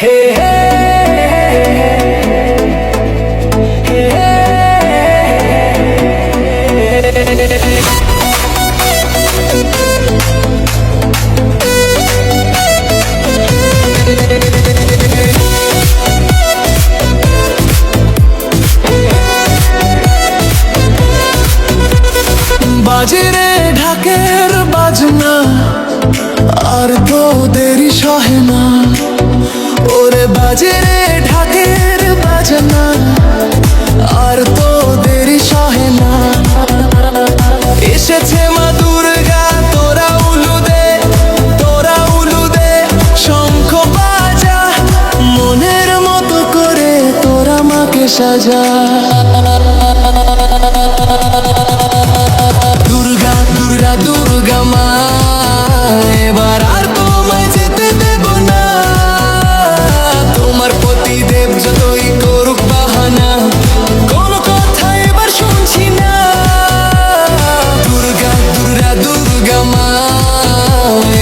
হে হে হে বাজে রে ঢাকের বাজনা, আর তো দেরি সহে না। ওরে বাজে রে ঢাকের বাজনা, আর তো দেরি সহে না। এসেছে মা দুর্গা, তোরা উলু দে, তোরা উলু দে, শঙ্খ বাজা, মনের মতো করে তোরা মাকে সাজা। দুর্গা দুর্গা দুর্গা মা, এবার আর তোমায় যেতে দেব না। তোমার পতিদেব যতই করুক বাহানা, কোনো কথা এবার শুনছি না। দুর্গা দুর্গা দুর্গা মা,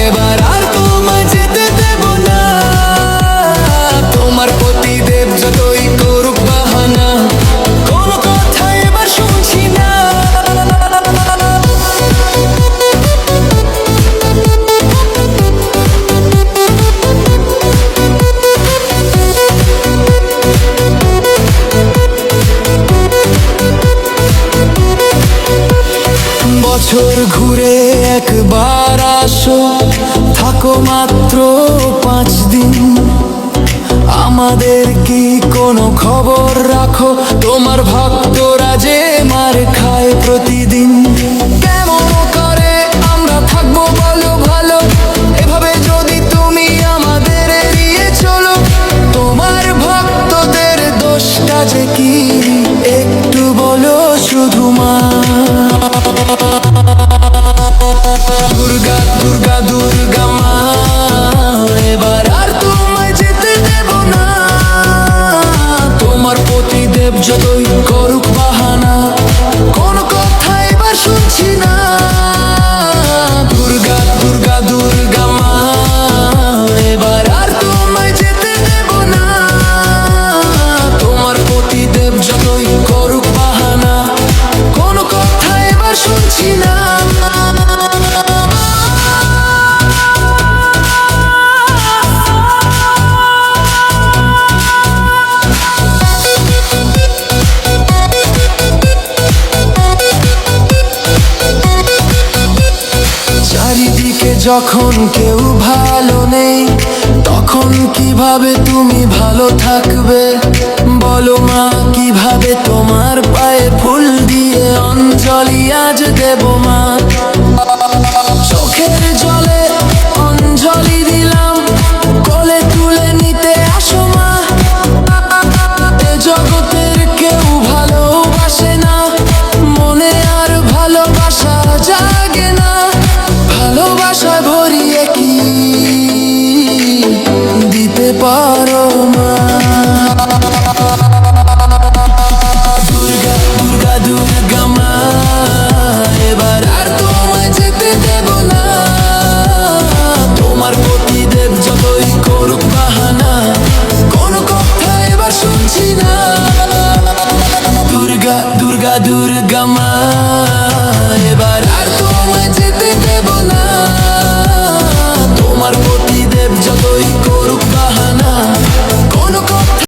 এবার আর তোমায় যেতে দেব না। তোমার পতিদেব যতই করুক বাহানা, কোনো কথা এবার শুনছি না। বছর ঘুরে একবার আসো, থাকো মাত্র 5 দিন। আমাদের কি কোনো খবর রাখো? তোমার ভক্তরা যে মার খায় প্রতিদিন। কেমন করে আমরা থাকবো বলো ভালো, এভাবে যদি তুমি আমাদের এড়িয়ে চলো। তোমার ভক্তদের দোষটা যে কি একটু বলো শুধু মা। দুর্গা দুর্গা দুর্গা মা, এবার আর তোমায় যেতে দেব না। তোমার পতিদেব যতই করুক বাহানা, কোনো কথা এবার শুনছি না। দুর্গা দুর্গা দুর্গা মা, এবার আর তোমায় যেতে দেব না। তোমার পতিদেব যতই করুক বাহানা, কোনো কথা এবার শুনছি না। চারিদিকে যখন কেউ ভালো নেই, তখন কিভাবে তুমি ভালো থাকবে বলো মা? কিভাবে তোমার পায়ে ফুল দিয়ে অঞ্জলি আজ দেব মা?